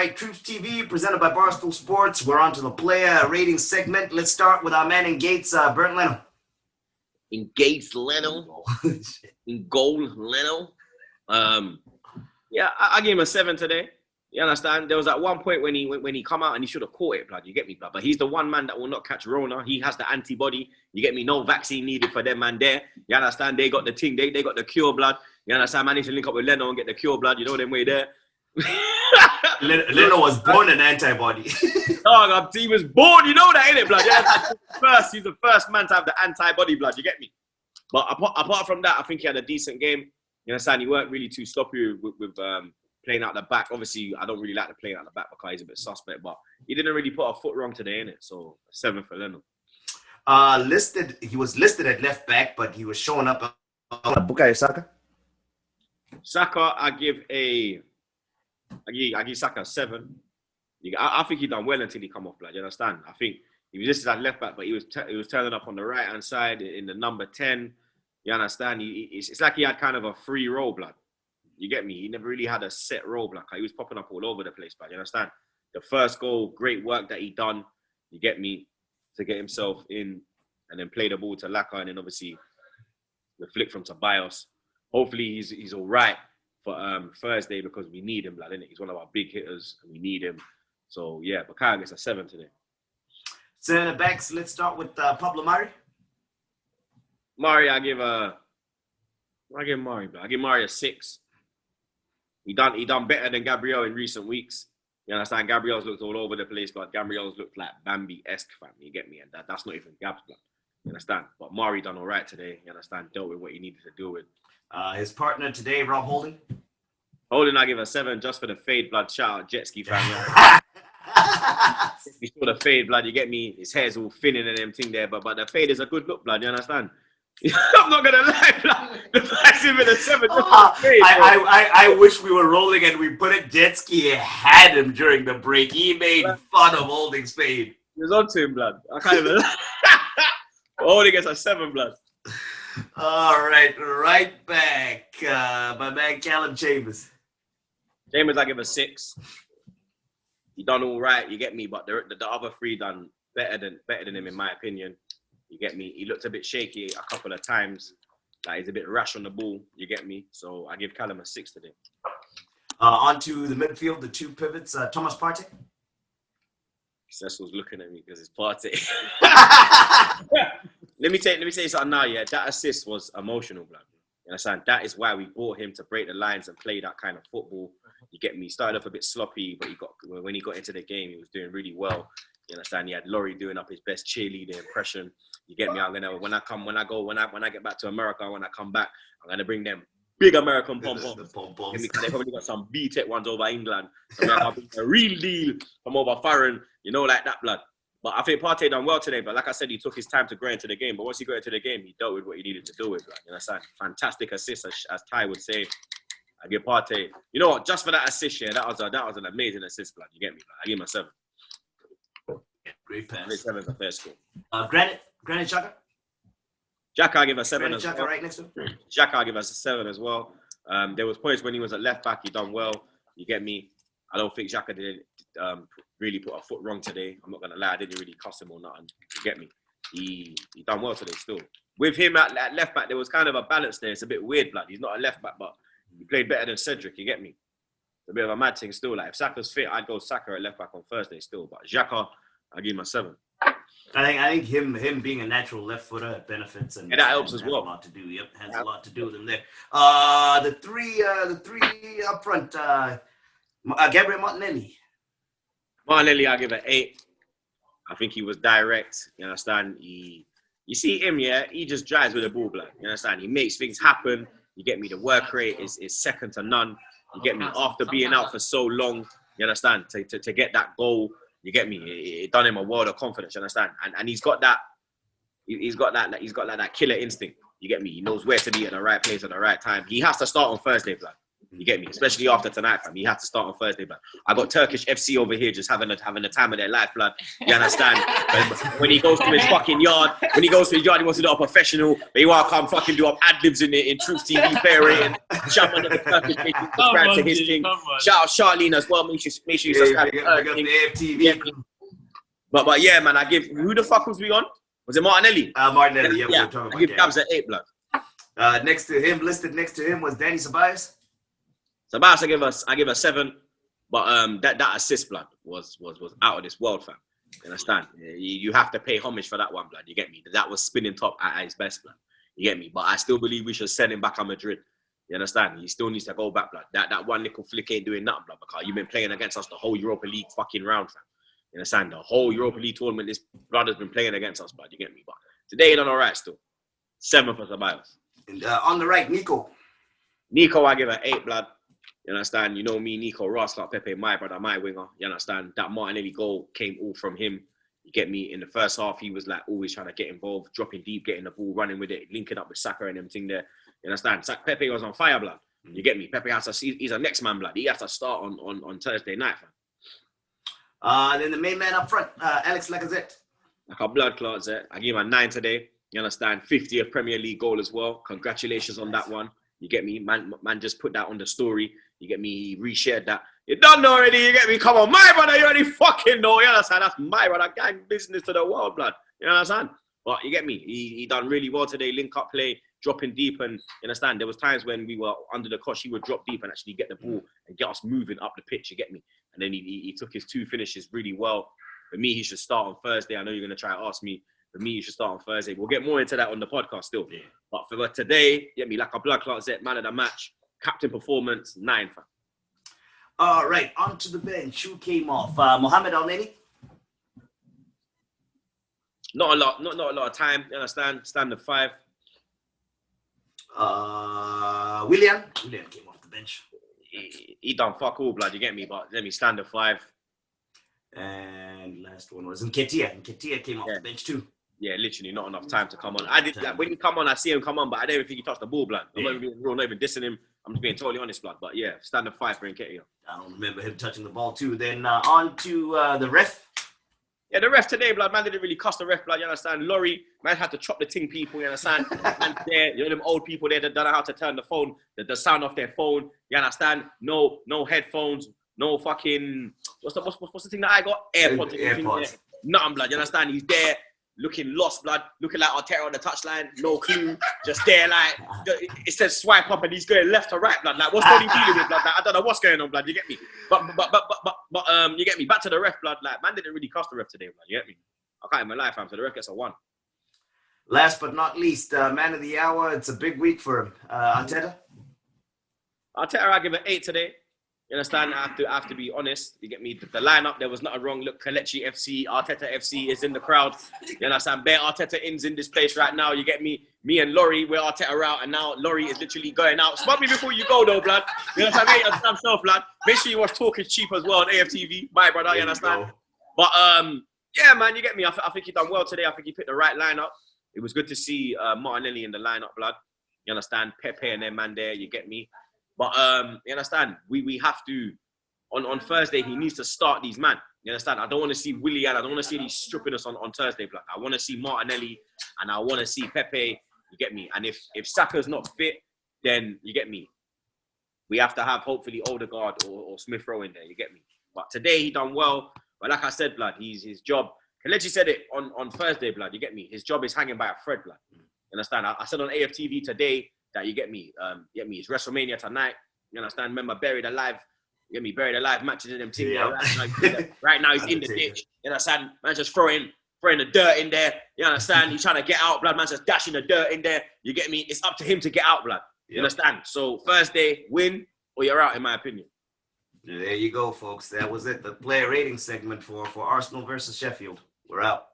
right, TroopzTV, presented by Barstool Sports. We're on to the player rating segment. Let's start with our man in Gates, Burnt Leno. In Gates Leno. In goal Leno. Yeah, I gave him a 7 today. You understand? There was at one point when he come out and he should have caught it, blood. You get me, blood? But he's the one man that will not catch Rona. He has the antibody. You get me? No vaccine needed for them man there. You understand? They got the thing. They got the cure, blood. You understand? Man needs to link up with Leno and get the cure, blood. You know them way there. Leno was born an antibody. Dog, he was born. You know that, innit, blood? Yeah, he's the first man to have the antibody, blood. You get me? But apart from that, I think he had a decent game. You understand? He weren't really too sloppy with playing out the back. Obviously, I don't really like the playing out the back because he's a bit suspect, but he didn't really put a foot wrong today, innit? So, 7 for Leno. He was listed at left back, but he was showing up. Bukayo Saka? Saka, I give Saka a 7. I think he done well until he come off, blood. You understand? I think he was listed at left back, but he was turning up on the right-hand side in the number 10. You understand? It's like he had kind of a free role, blood. You get me? He never really had a set role, blood. He was popping up all over the place, blood. You understand? The first goal, great work that he done. You get me? To get himself in and then play the ball to Laca and then obviously the flick from Tobias. Hopefully he's all right for Thursday because we need him, blood, innit? He's one of our big hitters and we need him. So, yeah, Bukayo gets a 7 today. Centre backs, let's start with Pablo Mari. Mari, I give Mari a 6. He done better than Gabriel in recent weeks. You understand? Gabriel's looked all over the place, but Gabriel's looked like Bambi-esque, fam. You get me? And that's not even Gab's, blood. You understand? But Mari done all right today. You understand? Dealt with what he needed to deal with. His partner today, Rob Holding. Holding, I give a 7 just for the fade, blood. Shout out Jet Ski, fam. You saw the fade, blood. You get me? His hair's all thinning and them thing there, but the fade is a good look, blood. You understand? I'm not gonna lie, blood. The price is with a 7. I wish we were rolling and we put it. Jet Ski had him during the break. He made fun of Holding's fade. He was on to him, blood. I can't even lie. Holding gets a 7, blood. All right back. My man Callum Chambers. Chambers, I give a 6. He done all right, you get me, but the other 3 done better than him in my opinion. You get me? He looked a bit shaky a couple of times. Like he's a bit rash on the ball, you get me? So I give Callum a 6 today. On to the midfield, the 2 pivots, Thomas Partey. Cecil's looking at me because it's Partey. Let me say something now, yeah. That assist was emotional, blood. You understand? That is why we bought him to break the lines and play that kind of football. You get me? He started off a bit sloppy, but when he got into the game, he was doing really well. You understand? He had Laurie doing up his best cheerleader impression. You get me? I'm gonna when I get back to America, when I come back, I'm gonna bring them big American pom-poms. They probably got some B-Tech ones over England. So I'll bring a real deal from over foreign, you know, like that, blood. But I think Partey done well today. But like I said, he took his time to grow into the game. But once he got into the game, he dealt with what he needed to deal with. Blood. You understand? Fantastic assist, as Ty would say. I give Partey. You know what? Just for that assist, yeah, that was an amazing assist, blood. You get me? Blood? I give him a 7. Great pass. Great 7 is the first score. Granit Xhaka. Xhaka, I give a 7 as Xhaka well. right next to him. Xhaka, I give us a 7 as well. There was points when he was at left back, he done well. You get me? I don't think Xhaka did really put a foot wrong today. I'm not gonna lie, I didn't really cuss him or nothing. You get me? He done well today still. With him at left back, there was kind of a balance there. It's a bit weird, blood. He's not a left back, but he played better than Cedric. You get me? It's a bit of a mad thing still. Like if Saka's fit, I'd go Saka at left back on Thursday still. But Xhaka, I give him a 7. I think him being a natural left footer benefits and that helps as well. Has a lot to do. Yep, has a lot to do with him there. The three up front. Gabriel Martinelli. Martinelli, I give it 8. I think he was direct. You understand? You see him, yeah. He just drives with the ball, blood. You understand? He makes things happen. You get me? The work rate is second to none. You get me? After being out for so long, you understand? To get that goal. You get me? It done him a world of confidence. You understand? And he's got that. He's got that killer instinct. You get me? He knows where to be at the right place at the right time. He has to start on Thursday, blood. You get me? Especially after tonight, fam. You have to start on Thursday, blood. I got Turkish FC over here just having the time of their life, blood. You understand? But when he goes to his fucking yard, he wants to do a professional. But he want to come fucking do up ad-libs in TroopzTV player rating. Shout out to the Turkish, make sure you subscribe to his thing. Shout out Charlene as well. Make sure you subscribe to her thing. AFTV. But yeah, man, I give, who the fuck was we on? Was it Martinelli? Martinelli, yeah. I give Gabs an 8, blood. Listed next to him was Danny Ceballos. Ceballos, I give a 7, but that assist, blood, was out of this world, fam. You understand? You have to pay homage for that one, blood. You get me? That was spinning top at his best, blood. You get me? But I still believe we should send him back to Madrid. You understand? He still needs to go back, blood. That one little flick ain't doing nothing, blood, because you've been playing against us the whole Europa League fucking round, fam. You understand? The whole Europa League tournament, this brother's been playing against us, blood. You get me? But today he done all right still. 7 for Ceballos. And on the right, Nico. I give an 8, blood. You understand? You know me, Nico, Ross, like Pepe, my brother, my winger. You understand? That Martinelli goal came all from him. You get me? In the first half, he was like always trying to get involved, dropping deep, getting the ball, running with it, linking up with Saka and everything there. You understand? Pepe was on fire, blood. You get me? Pepe has to see, he's a next man, blood. He has to start on Thursday night, fam. Then the main man up front, Alex Lacazette. Like a blood clot, I give him a 9 today. You understand? 50th Premier League goal as well. Congratulations on that one. You get me? Man just put that on the story. You get me? He reshared that. You don't know already. You get me? Come on, my brother. You already fucking know. You understand? That's my brother. Gang business to the world, blood. You understand? But you get me? He done really well today. Link up play, dropping deep, and you understand? There was times when we were under the cosh, he would drop deep and actually get the ball and get us moving up the pitch. You get me? And then he took his 2 finishes really well. For me, he should start on Thursday. I know you're going to try and ask me. For me, you should start on Thursday. We'll get more into that on the podcast still. Yeah. But for today, get me, like a blood clot set, man of the match, captain performance, 9, fam. All right, onto the bench. Who came off? Mohamed Al-Neni? Not a lot of time. You understand? Standard 5. Willian came off the bench. He done fuck all, blood. You get me? But let me standard 5. And last one was Nketiah. Nketiah came off the bench too. Yeah, literally not enough time to come on. I did like, when he come on, I see him come on, but I don't even think he touched the ball, blood. I'm not even dissing him. I'm just being totally honest, blood. But yeah, standard 5 for Nketiah. I don't remember him touching the ball too. Then on to the ref. Yeah, the ref today, blood, man didn't really cuss the ref, blood, you understand? Laurie, man had to chop the ting people, you understand? And there, you know, them old people there that don't know how to turn the phone, the sound off their phone, you understand? No headphones, no fucking, what's the thing that I got? AirPods. Nothing, blood, you understand? He's there, looking lost, blood, looking like Arteta on the touchline, no clue, just there, like, it says swipe up and he's going left to right, blood, like, what's Tony dealing with, blood? Like, I don't know what's going on, blood, you get me? But you get me, back to the ref, blood, like, man didn't really cost the ref today, blood, you get me? I can't even lie, fam, so the ref gets a 1. Last but not least, man of the hour, it's a big week for him, Arteta? Arteta, I give it 8 today. You understand? I have to be honest. You get me? The lineup, there was nothing wrong. Look, Kelechi FC, Arteta FC is in the crowd. You understand? Bare Arteta ins in this place right now. You get me? Me and Laurie, we're Arteta out, and now Laurie is literally going out. Spot me before you go, though, blood. You understand? I understand myself, blood. Make sure you watch Talk is Cheap as well on AFTV. My brother, you understand? But yeah, man, you get me? I think he done well today. I think he picked the right lineup. It was good to see Martinelli in the lineup, blood. You understand? Pepe and their man there. You get me? But you understand, we have to, on Thursday, he needs to start these man. You understand? I don't want to see Willian. I don't want to see these stripping us on Thursday, blood. I want to see Martinelli and I want to see Pepe. You get me? And if Saka's not fit, then you get me. We have to have hopefully Odegaard or Smith Rowe in there. You get me? But today he done well. But like I said, blood, his job. Kelechi said it on Thursday, blood. You get me? His job is hanging by a thread, blood. You understand? I said on AFTV today that you get me, it's WrestleMania tonight. You understand? Remember, Buried Alive. You get me? Buried Alive matches in them team. Yeah. Right now he's in the ditch. You understand? Man just throwing the dirt in there. You understand? He's trying to get out, blood. Man just dashing the dirt in there. You get me? It's up to him to get out, blood. You understand? So Thursday, win or you're out, in my opinion. There you go, folks. That was it. The player rating segment for Arsenal versus Sheffield. We're out.